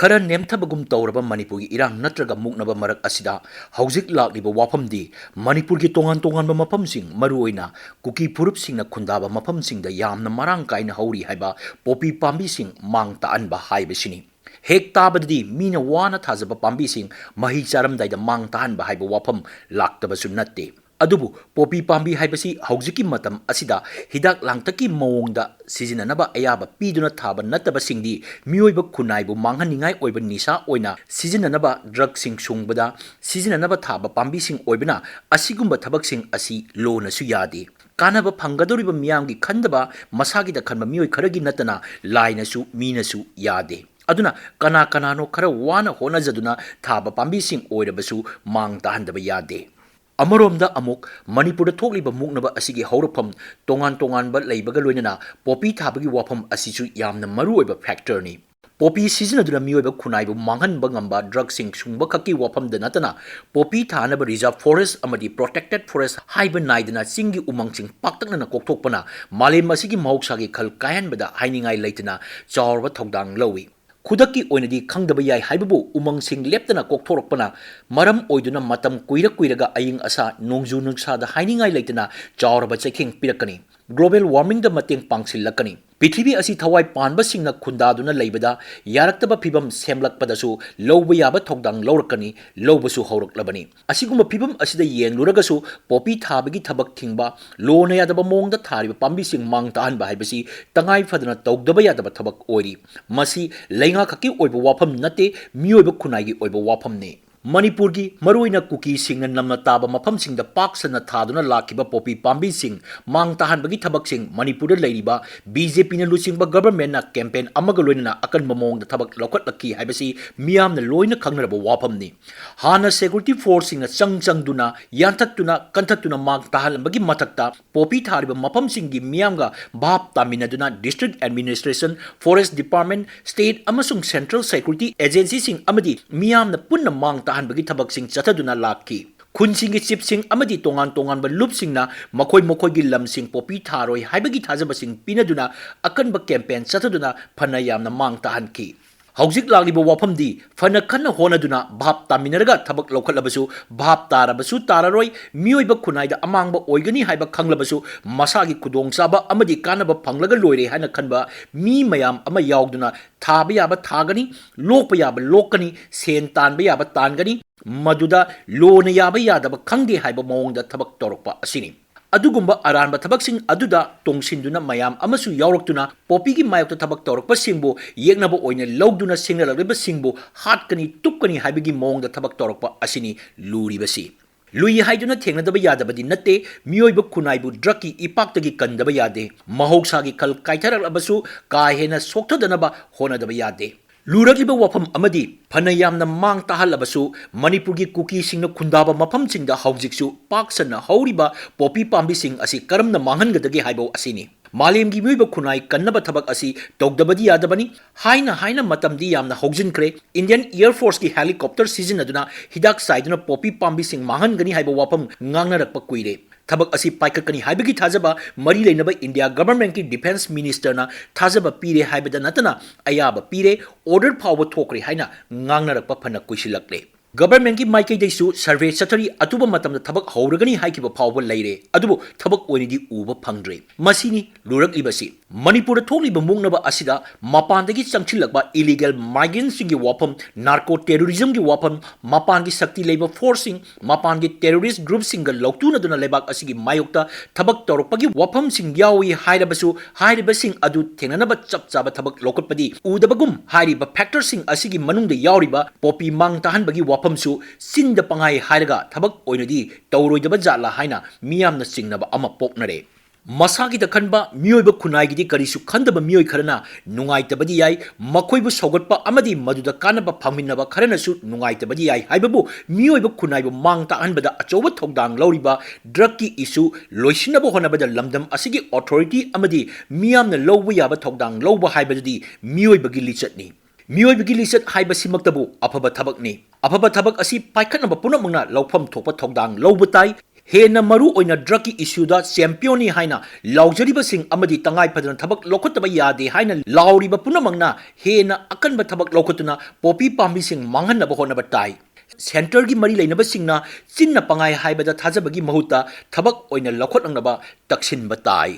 खरा नेमथबगुम तौरबा मणिपुर इरांग नत्रगा मुकनबा मरक असिदा हौजिक लाक्लिबा वाफमदी मणिपुर की तोंगान तोंगानबा मफमसिंग मरुओइना कुकी फुरुपसिंगना खुंदाबा मफमसिंगदा यामना मरांग कायना हौरी हाइबा पोपी पांबीसिंग मांग ताअनबा हाइबसिनी हेक ताबददी मीना वाना थाजबा पांबीसिंग मही चारमदाइदा मांग ताअनबा हाइबा वाफम लाक्तबसु नत्ते अदुबु पोपी पांबी हाइबसी हौजिकी मतम असिदा हिदाक लांगतकी मओंगदा सिजिननबा अयाबा पीदुना थाबा नत्तबसिंगदी मियोइबा खुनाइबु मांगहनिंगाइ ओइबा निसा ओइना सिजिननबा ड्रगसिंग सुंगबदा सिजिननबा थाबा पांबीसिंग ओइबना असिगुंबा थबकसिंग असि लोनसु यादे कानबा फंगदोरिबा मियामगी खंदबा मसागिदा खनबा मियोइ खरगी नतना लाइनसु मीनसु यादे अदुना कना कनानो खरा वाना होनजदुना थाबा पांबीसिंग ओइरबसु मांग ताहंदबा यादे अमरोमदा अमुक मणिपुर थोकलिबा मुकनबा असिगी हौरफम तोंगान तोंगानबा लैबगा लोइनना पोपी थाबगी वाफम असिसु यामना मरुओइबा फैक्टरनी पोपी सिजनदुना मियोइबा खुनाइबु मांगहनबा ngamba ड्रगसिंग सुंगबा खकी वाफमदा नतना पोपी थानबा रिजर्व फॉरेस्ट अमदी प्रोटेक्टेड फॉरेस्ट हाइबा नाइदना चिंगी उमंगसिंग पाक्तकना कोकथोकपना मालेम असिगी महौसागी खल कायनबदा हाइनिंगाइ लेतना चावरबा थौदांग लौई खुदकी ओइनदी खंगदबा याय हाइबबु उमंगसिंग लेप्तना कोकथोरकपना मरम ओइदुना मतम कुइरा कुइरागा अयिंग असा नोंजु नुंगसादा हाइनिंगाइ लेतना चावरबा चेकिंग पिरकनी ग्लोबल वार्मिंग द मतेंग पांगसिलकनी पृथ्वी असी थवाई पानबसिंगना खुंदादुना लेबदा यारक्तबा फिबम सेमलकपदसु लौबा याबा थौदांग लौरकनी लौबसु हौरकलबनी असिगुम फिबम असिदा येंगलुरगसु पोपी थाबगी थबक थिंगबा लोना यादबा मोंगदा थारिबा पांबीसिंग मांग ताहनबा हाइबसी तंगाई फदना तौदबा यादबा थबक ओइरी मसी लैंगा खकी ओइबा वाफम नते मियोइबा खुनाइगी ओइबा वाफमने मणिपुर की मरुइना कुकी सिंग नमना ताबा मफम सिंग द पाक्सना थादुना लाखिबा पोपी पांबी सिंग मांग ताहनबगी थबक सिंग मणिपुर लैरिबा बीजेपी न लुचिंगबा गवर्नमेंट ना कैंपेन अमगा लोइना अकन ममोंग द थबक लौखत लकी हाइबसी मियाम न लोइना खंगरबा वाफमनी हाना सिक्योरिटी फोर्स सिंग चंगचंगदुना यांथतुना कंथतुना मांग ताहनबगी मथकता पोपी थारिबा मफम सिंग की मियामगा भाप तामिनदुना district administration forest department state अमसुंग सेंट्रल सिक्योरिटी एजेंसी सिंग अमदी मियाम न पुन्ना मांग ताहनबगी थबकसिंग चथदुना लाखी खुनसिंग चिपसिंग अमदी तोंगान तोंगानबा लुपसिंगना मखोय मखोयगी लमसिंग पोपी थारोय हाइबगी थाजबसिंग पिनदुना अकनबा कैंपेन चथदुना फना यामना मांग ताहनकी हौजिक लागिबा वाफमदी फना खन्ना होनदुना भाप तामिनरगा थबक लौखलबसु भाप तारबसु ताररोय मियोइबा खुनाइदा अमांगबा ओइगनी हाइबा खंगलबसु मसागी खुदोंचाबा अमदी कानबा फंगलगा लोइरे हाना खनबा मी मयाम अमा यावदुना थाबा याबा थागनी लोकपा याबा लोकनी सेन तानबा याबा तानगनी मदुदा लोना याबा यादबा खंगे हाइबा मओंगदा थबक तौरकपा असिनी अदुगुंबा अरानबा थबकसिंग अदुदा तोंगसिनदुना मयाम अमसु यावरक्तुना पोपीगी मायक्ता थबक तौरकपा सिंगबु येगनबा ओइना लौदुना सिंगलगलिबा सिंगबु हाटकनी तुपकनी हाइबगी मओंगदा थबक तौरकपा असिनी लुरिबसी लुई हाइदुना थेंगनदबा यादबदी नत्ते मियोइबा खुनाइबु ड्रगकी इपाक्तगी कंदबा यादे महौसागी खल काइथरलबसु का हेना सोक्थदनबा होनदबा यादे लुरगलिबा वाफम अमदी फना यामना मांग ताहलबसु मणिपुर की कुकी सिंगना खुंदाबा मफम सिंगदा हौजिकसु पाक्सना हौरिबा पोपी पांबी सिंग असि करमना मांगनगदगे हाइबो असिनी मालेमगी मियोइबा खुनाइ कन्नबा थबक असि तौदबदी यादबनी हाइना मतमदी यामना हौजिनख्रे इंडियन एयर फोर्स की हेलीकॉप्टर सिजनदुना हिदाक साइदुना पोपी पांबी सिंग मांगनगनी हाइबो वाफम ngangnarappa कुइरे थबक असि पाइककनी हाइबगी थाजबा मरी लेनबा इंडिया गवर्नमेंट की डिफेंस मिनिस्टर ना थाजबा पीरे हाइबदा नतना अयाबा पीरे ऑर्डर फावबा थोकरे हाइना ngangnarappa फना कुइसिलक्ले गवर्नमेंट की माइकैदैसु सर्वे चतरी अतुबा मतम थबक हौरगनी हाइकिबा फावबा लैरे अदुबो थबक ओइनिदि उबा फंगद्रे मसिनी लुरकलिबसि मणिपुर थोकलिबा मुंगनबा असिदा मपानदगी चंगचिलकबा इलीगल माइग्रेंट्स की वाफम नार्को टेररिज्म की वाफम मपान की शक्ति लेबा फोर्सिंग मपान की टेररिस्ट ग्रुप सिंग लौतुनदुना लेबाक असिगी मायोक्ता थबक तौरकपगी वाफम सिंग यावी हाइरबसु हाइरबसिंग अदु थेंगनबा चपचाबा थबक लोकटपदी उदबगुम हाइरिबा फैक्टर सिंग असिगी मनुंगदा यावरिबा पोपी मांग ताहनबगी वाफमसु सिंद पंगाई हाइरगा थबक ओइनदी तौरोइदबा जाला हाइना मियामना चिंगनबा अमा पोकनरे मसागी दखनबा मियोइबा खुनाइगिदी करिसु खंदबा मियोइ खरना नुंगाइतबदी याइ मखोइबु सौगटपा अमदी मदुदा कानबा फंगमिनबा खरनसु नुंगाइतबदी याइ हाइबबु मियोइबा खुनाइबु मांग ताहनबदा अचौबा थौदांग लौरिबा ड्रग की इशू लोइसिनबा होनबदा लमदम असिगी अथॉरिटी अमदी मियामना लौबा याबा थौदांग लौबा हाइबदुदी मियोइबगी लिचतनी मियोइबगी लिचत हाइबसिमक्तबु अफबा थबकनी अफबा थबक असि पाइखनबा पुनमंगना लौफम थोपा थौदांग लौबा ताइ ꯍꯦꯟꯅ ꯃꯔꯨ ꯑꯣꯏꯅ ꯗ꯭ꯔꯒꯀꯤ ꯏꯁꯨꯗ ꯆꯦꯝꯄꯤꯌꯟꯅꯤ ꯍꯥꯏꯅ ꯂꯥꯎꯖꯔꯤꯕꯁꯤꯡ ꯑꯃꯗꯤ ꯇꯉꯥꯏ ꯐꯗꯅ ꯊꯕꯛ ꯂꯧꯈꯠꯇꯕ ꯌꯥꯗꯦ ꯍꯥꯏꯅ ꯂꯥꯎꯔꯤꯕ ꯄꯨꯝꯅꯃꯛꯅ ꯍꯦꯟꯅ ꯑꯀꯟꯕ ꯊꯕꯛ ꯂꯧꯈꯠꯇꯨꯅ ꯄꯣꯄꯤ ꯄꯥꯝꯕꯤꯁꯤꯡ ꯃꯥꯡꯍꯟꯅꯕ ꯍꯣꯠꯅꯕ ꯇꯥꯏ ꯁꯦꯟꯇꯔꯒꯤ ꯃꯔꯤ ꯂꯩꯅꯕꯁꯤꯡꯅ ꯆꯤꯟꯅ ꯄꯪꯉꯥꯏ ꯍꯥꯏꯕꯗ ꯊꯥꯖꯕꯒꯤ ꯃꯍꯨꯠꯇ ꯊꯕꯛ ꯑꯣꯏꯅ ꯂꯧꯈꯠꯂꯛꯅꯕ ꯇꯛꯁꯤꯟꯕ ꯇꯥꯏ